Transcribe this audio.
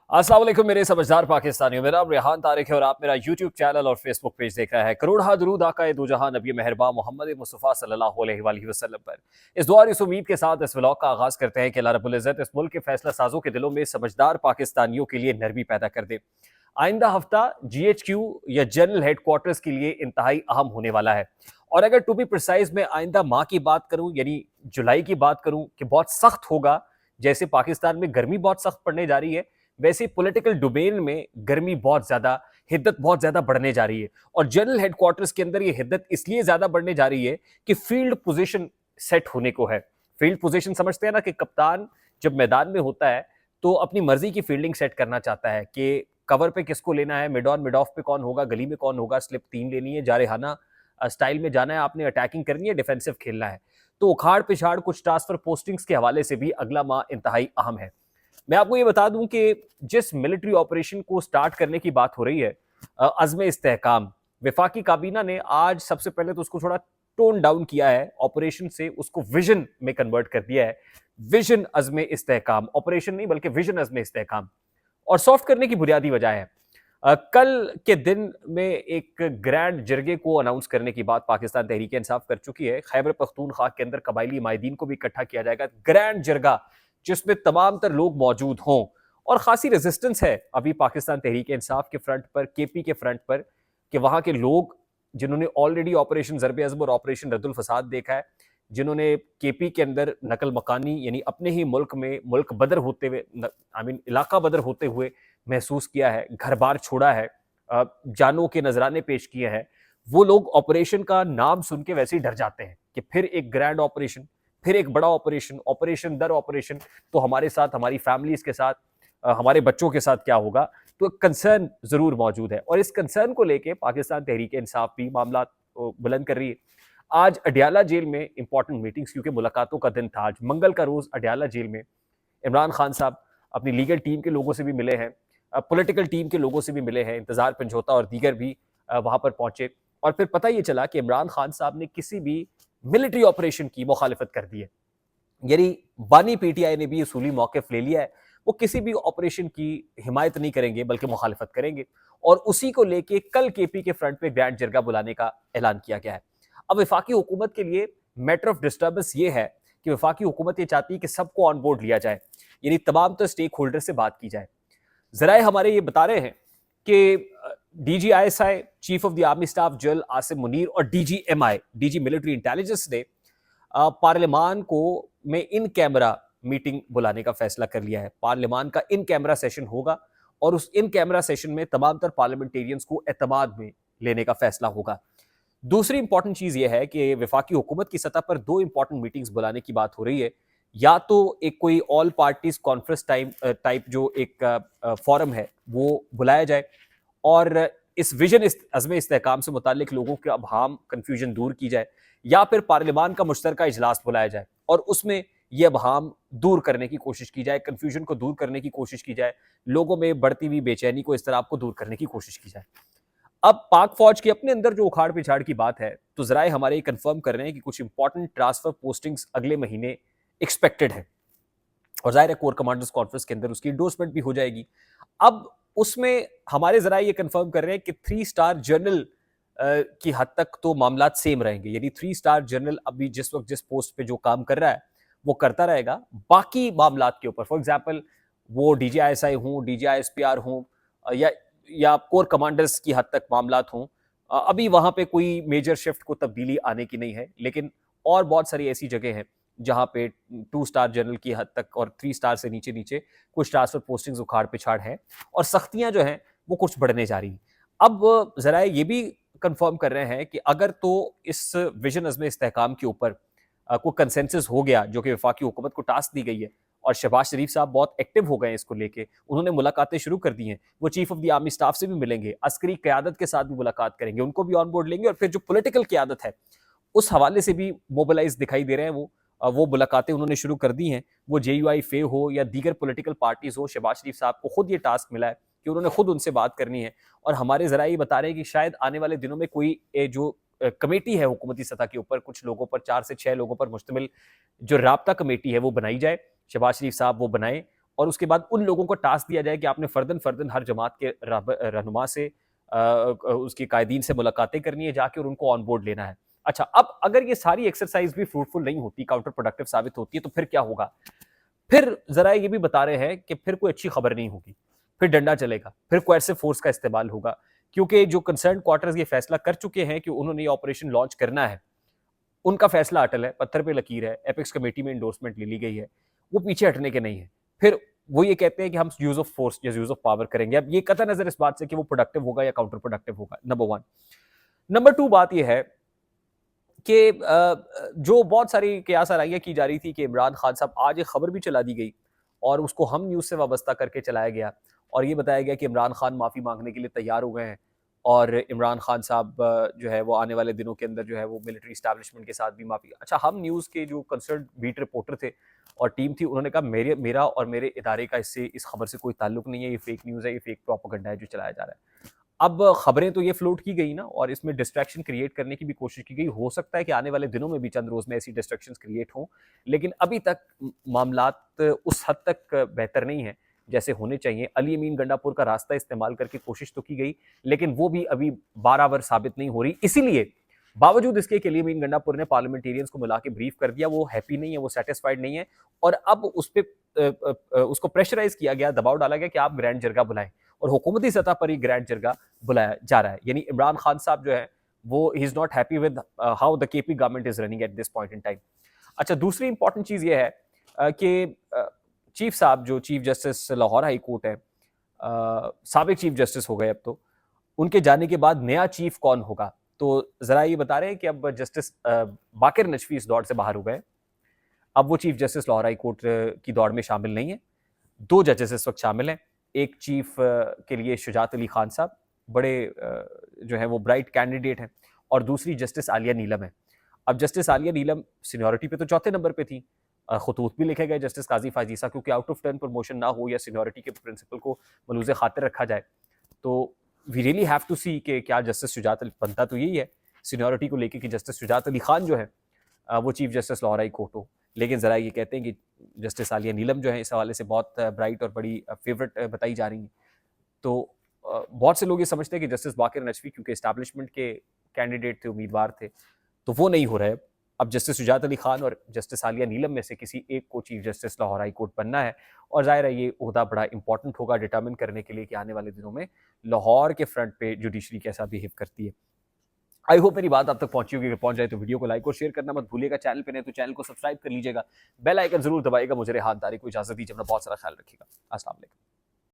अस्सलाम वालेकुम मेरे समझदार पाकिस्तानियों। मेरा नाम रेहान तारिक है और आप मेरा यूट्यूब चैनल और फेसबुक पेज देख रहे हैं। करोड़ दुरूद आका दो जहां नबी मेहरबान मोहम्मद मुस्तफ़ा सल्लल्लाहु अलैहि वसल्लम पर। इस दुआ और इस उम्मीद के साथ इस व्लॉग का आगाज करते हैं कि अल्लाह रब्बुल इज़्ज़त इस मुल्क के फैसला साजों के दिलों में समझदार पाकिस्तानियों के लिए नरमी पैदा कर दे। आइंदा हफ्ता GHQ या जनरल हेडक्वार्टर्स के लिए इंतहाई अहम होने वाला है। और अगर टू बी प्रिसाइज में आइंदा माह की बात करूं यानी जुलाई की बात करूं कि बहुत सख्त होगा। जैसे पाकिस्तान में गर्मी बहुत सख्त पड़ने जा रही है, वैसे पॉलिटिकल डोमेन में गर्मी बहुत ज्यादा, हिद्दत बहुत ज्यादा बढ़ने जा रही है। और जनरल हेडक्वार्टर्स के अंदर ये हिद्दत इसलिए ज्यादा बढ़ने जा रही है कि फील्ड पोजीशन सेट होने को है। फील्ड पोजीशन समझते हैं ना कि कप्तान जब मैदान में होता है तो अपनी मर्जी की फील्डिंग सेट करना चाहता है कि कवर पे किसको लेना है, मिड ऑन मिड ऑफ पे कौन होगा, गली में कौन होगा, स्लिप 3 लेनी है, जारेहाना स्टाइल में जाना है, आपने अटैकिंग करनी है, डिफेंसिव खेलना है। तो उखाड़ पिछाड़ कुछ ट्रांसफर पोस्टिंग्स के हवाले से भी अगला माह इंतहाई अहम है। मैं आपको ये बता दूं कि जिस मिलिट्री ऑपरेशन को स्टार्ट करने की बात हो रही है, अज़्म इस्तेहकाम, वफाकी काबीना ने आज सबसे पहले तो उसको थोड़ा टोन डाउन किया है, ऑपरेशन से उसको विजन में कन्वर्ट कर दिया है। विजन अज़्म इस्तेहकाम, ऑपरेशन नहीं बल्कि विजन अज़्म इस्तेहकाम। और सॉफ्ट करने की बुनियादी वजह है, कल के दिन में एक ग्रैंड जरगे को अनाउंस करने की बात पाकिस्तान तहरीक इंसाफ कर चुकी है। खैबर पख्तूनख्वा के अंदर कबायली माहिदीन को भी इकट्ठा किया जाएगा, ग्रैंड जरगा जिसमें तमाम तर लोग मौजूद हों। और खासी रेजिस्टेंस है अभी पाकिस्तान तहरीक इंसाफ के फ्रंट पर, केपी के फ्रंट पर, कि वहां के लोग जिन्होंने ऑलरेडी ऑपरेशन ज़रब अज़म और ऑपरेशन रद्दुल फसाद देखा है, जिन्होंने केपी के अंदर नकल मकानी यानी अपने ही मुल्क में मुल्क बदर होते हुए, आई मीन इलाका बदर होते हुए महसूस किया है, घर बार छोड़ा है, जानों के नजराने पेश किए हैं, वो लोग ऑपरेशन का नाम सुन के वैसे ही डर जाते हैं कि फिर एक ग्रैंड ऑपरेशन, फिर एक बड़ा ऑपरेशन, ऑपरेशन दर ऑपरेशन, तो हमारे साथ, हमारी फैमिलीज के साथ, हमारे बच्चों के साथ क्या होगा। तो कंसर्न जरूर मौजूद है और इस कंसर्न को लेके पाकिस्तान तहरीक इंसाफ भी मामला बुलंद कर रही है। आज अडियाला जेल में इंपॉर्टेंट मीटिंग्स, क्योंकि मुलाकातों का दिन था, आज मंगल का रोज अडियाला जेल में इमरान खान साहब अपनी लीगल टीम के लोगों से भी मिले हैं, पॉलिटिकल टीम के लोगों से भी मिले हैं, इंतजार पंजोता और दीगर भी वहां पर पहुंचे। और फिर पता ये चला कि इमरान खान साहब ने किसी भी मिलिट्री ऑपरेशन की मुखालिफत कर दी है। यानी बानी पीटीआई ने भी उसूली मौक़िफ़ ले लिया है, वो किसी भी ऑपरेशन की हिमायत नहीं करेंगे बल्कि मुखालिफत करेंगे। और उसी को लेके कल केपी के फ्रंट पे ग्रैंड जरगा बुलाने का ऐलान किया गया है। अब वफाकी हुकूमत के लिए मैटर ऑफ डिस्टर्बेंस ये है कि वफाकी हुकूमत ये चाहती है कि सबको ऑन बोर्ड लिया जाए, यानी तमाम तो स्टेक होल्डर से बात की जाए। जराए हमारे ये बता रहे हैं कि DGISI, chief of the army staff general Asim Munir और DGMI, DG मिलिट्री इंटेलिजेंस ने पार्लियामान को में इन कैमरा मीटिंग बुलाने का फैसला कर लिया है। पार्लियामान का इन कैमरा सेशन होगा और उस इन कैमरा सेशन में तमाम तर पार्लियामेंटेरियंस को एतमाद में लेने का फैसला होगा। दूसरी इंपॉर्टेंट चीज यह है कि वफाकी हुकूमत की सतह पर दो इंपॉर्टेंट मीटिंग्स बुलाने की बात हो रही है। या तो एक कोई ऑल पार्टीज कॉन्फ्रेंस टाइप जो एक फोरम है वो बुलाया जाए और इस विजन अज़्म इस्तेहकाम से मुतालिक लोगों के अबहाम कन्फ्यूजन दूर की जाए, या फिर पार्लियामान का मुश्तरका इजलास बुलाया जाए और उसमें ये अबहाम दूर करने की कोशिश की जाए, कन्फ्यूजन को दूर करने की कोशिश की जाए, लोगों में बढ़ती हुई बेचैनी को, इज़्तिराब को दूर करने की कोशिश की जाए। अब पाक फौज के अपने अंदर जो उखाड़ पिछाड़ की बात है, तो जराए हमारे कंफर्म कर रहे हैं कि कुछ इंपॉर्टेंट ट्रांसफर पोस्टिंग्स अगले महीने एक्सपेक्टेड है और जाहिर है कोर कमांडर्स कॉन्फ्रेंस के अंदर उसकी इंडोर्समेंट भी हो जाएगी। अब उसमें हमारे जराए ये कंफर्म कर रहे हैं कि 3 स्टार जनरल की हद तक तो मामलात सेम रहेंगे, यानी 3 स्टार जनरल अभी जिस वक्त जिस पोस्ट पे जो काम कर रहा है वो करता रहेगा। बाकी मामलात के ऊपर, फॉर एग्जाम्पल वो DGISI हूँ, DGISPR हूँ, या कोर कमांडर्स की हद तक मामलात हों, अभी वहां पे कोई मेजर शिफ्ट को तब्दीली आने की नहीं है। लेकिन और बहुत सारी ऐसी जगह हैं जहां पे 2 स्टार जनरल की हद तक और 3 स्टार से नीचे नीचे कुछ ट्रांसफर पोस्टिंग्स उखाड़ पिछाड़ है और सख्तियां जो हैं वो कुछ बढ़ने जा रही हैं। अब जरा ये भी कंफर्म कर रहे हैं कि अगर तो इस विजन अज़्म इस्तेहकाम के ऊपर कोई कंसेंसस हो गया, जो कि वफाकी हुकूमत को टास्क दी गई है, और शहबाज शरीफ साहब बहुत एक्टिव हो गए हैं इसको लेके, उन्होंने मुलाकातें शुरू कर दी हैं, वो chief of the army staff से भी मिलेंगे, अस्करी क़यादत के साथ भी मुलाकात करेंगे, उनको भी ऑन बोर्ड लेंगे और फिर जो पॉलिटिकल क़यादत है उस हवाले से भी मोबिलाइज दिखाई दे रहे हैं। वो मुलाकातें उन्होंने शुरू कर दी हैं। वो JUI फे हो या दीगर पॉलिटिकल पार्टीज हो, शहबाज शरीफ साहब को खुद ये टास्क मिला है कि उन्होंने खुद उनसे बात करनी है। और हमारे जरा ये बता रहे हैं कि शायद आने वाले दिनों में कोई जो कमेटी है हुकूमती सतह के ऊपर, कुछ लोगों पर, 4 से 6 लोगों पर मुश्तमिल जो राब्ता कमेटी है वो बनाई जाए, शहबाज शरीफ साहब वो बनाएं और उसके बाद उन लोगों को टास्क दिया जाए कि आपने फर्दन फर्दन हर जमात के रहनुमा से उसकी कायदीन से मुलाकातें करनी है जाके और उनको ऑन बोर्ड लेना है। अच्छा, अब अगर ये सारी एक्सरसाइज भी फ्रूटफुल नहीं होती, काउंटर प्रोडक्टिव साबित होती है, तो फिर क्या होगा? फिर जरा ये भी बता रहे हैं कि फिर कोई अच्छी खबर नहीं होगी, फिर डंडा चलेगा, फिर कोएर्सिव फोर्स का इस्तेमाल होगा, क्योंकि जो कंसर्न क्वार्टर्स ये फैसला कर चुके हैं कि उन्होंने ये ऑपरेशन लॉन्च करना है, उनका फैसला अटल है, पत्थर पे लकीर है, एपेक्स कमेटी में एंडोर्समेंट ले ली गई है, वो पीछे हटने के नहीं है। फिर वो ये कहते हैं कि हम यूज ऑफ फोर्स या यूज ऑफ पावर करेंगे। अब ये कतई नजर इस बात से कि वो प्रोडक्टिव होगा या काउंटर प्रोडक्टिव होगा, नंबर वन। नंबर टू बात यह है कि जो बहुत सारी कयास-आराइयाँ की जा रही थी कि इमरान खान साहब, आज एक खबर भी चला दी गई और उसको हम न्यूज़ से वाबस्ता करके चलाया गया और ये बताया गया कि इमरान खान माफ़ी मांगने के लिए तैयार हो गए हैं और इमरान खान साहब जो है वो आने वाले दिनों के अंदर जो है वो मिलिट्री इस्टेब्लिशमेंट के साथ भी माफ़ी। अच्छा, हम न्यूज़ के जो कंसर्न बीट रिपोर्टर थे और टीम थी, उन्होंने कहा मेरा और मेरे इदारे का इससे इस खबर से कोई ताल्लुक नहीं है, ये फेक न्यूज़ है, ये फेक प्रोपेगेंडा है जो चलाया जा रहा है। अब खबरें तो ये फ्लोट की गई ना और इसमें डिस्ट्रैक्शन क्रिएट करने की भी कोशिश की गई। हो सकता है कि आने वाले दिनों में भी चंद रोज़ में ऐसी डिस्ट्रैक्शंस क्रिएट हों, लेकिन अभी तक मामलात उस हद तक बेहतर नहीं है जैसे होने चाहिए। अली अमीन गंडापुर का रास्ता इस्तेमाल करके कोशिश तो की गई, लेकिन वो भी अभी बाराबर साबित नहीं हो रही। इसीलिए बावजूद इसके कि अली अमीन गंडापुर ने पार्लियामेंटेरियंस को बुला के ब्रीफ कर दिया, वो हैप्पी नहीं है, वो सैटिस्फाइड नहीं है और अब उस पे उसको प्रेशराइज़ किया गया, दबाव डाला गया कि आप ग्रैंड जरगा बुलाएँ और हुकूमती सतह पर ही ग्रैंड जरगा बुलाया जा रहा है। यानी इमरान खान साहब जो है वो he is not happy with how the KP government is running at this point in time. अच्छा, दूसरी इंपॉर्टेंट चीज़ ये है कि चीफ साहब जो chief justice Lahore high court है, साबिक चीफ जस्टिस हो गए अब तो, उनके जाने के बाद नया चीफ कौन होगा? तो ज़रा ये बता रहे हैं कि अब जस्टिस बाकिर नजफी इस दौड़ से बाहर हो गए। अब वो chief justice Lahore high court की दौड़ में शामिल नहीं है। 2 जजेस इस वक्त शामिल हैं। एक चीफ के लिए शुजात अली खान साहब, बड़े जो है वो ब्राइट कैंडिडेट हैं और दूसरी जस्टिस आलिया नीलम है। अब जस्टिस आलिया नीलम सीनियरिटी पे तो चौथे नंबर पे थी। खतूत भी लिखे गए जस्टिस काजी फाजीसा, क्योंकि आउट ऑफ टर्न प्रमोशन ना हो या सीनियरिटी के प्रिंसिपल को मलूज़ खातिर रखा जाए। तो वी रियली हैव टू सी कि क्या जस्टिस शुजात अली, बनता तो यही है सीनियरिटी को लेके कि जस्टिस शुजात अली खान जो है वो chief justice Lahore high court हो। लेकिन ज़रा ये कहते हैं कि जस्टिस आलिया नीलम जो है इस हवाले से बहुत ब्राइट और बड़ी फेवरेट बताई जा रही हैं। तो बहुत से लोग ये समझते हैं कि जस्टिस बाकिर नजफी क्योंकि इस्टेब्लिशमेंट के कैंडिडेट थे, उम्मीदवार थे, तो वो नहीं हो रहे। अब जस्टिस शुजात अली खान और जस्टिस आलिया नीलम में से किसी एक को chief justice Lahore high court बनना है और ज़ाहिर है ये ओहदा बड़ा इंपॉर्टेंट होगा डिटर्मिन करने के लिए कि आने वाले दिनों में लाहौर के फ्रंट पे जुडिशरी कैसा बिहेव करती है। आई होप मेरी बात आप तक पहुंची होगी। अगर पहुंच जाए तो वीडियो को लाइक और शेयर करना मत भूलिएगा। चैनल पे नहीं तो चैनल को सब्सक्राइब कर लीजिएगा, बेल आइकन जरूर दबाइएगा। मुझे रेहान तारिक को इजाजत दीजिए, अपना बहुत सारा ख्याल रखिएगा। अस्सलाम वालेकुम।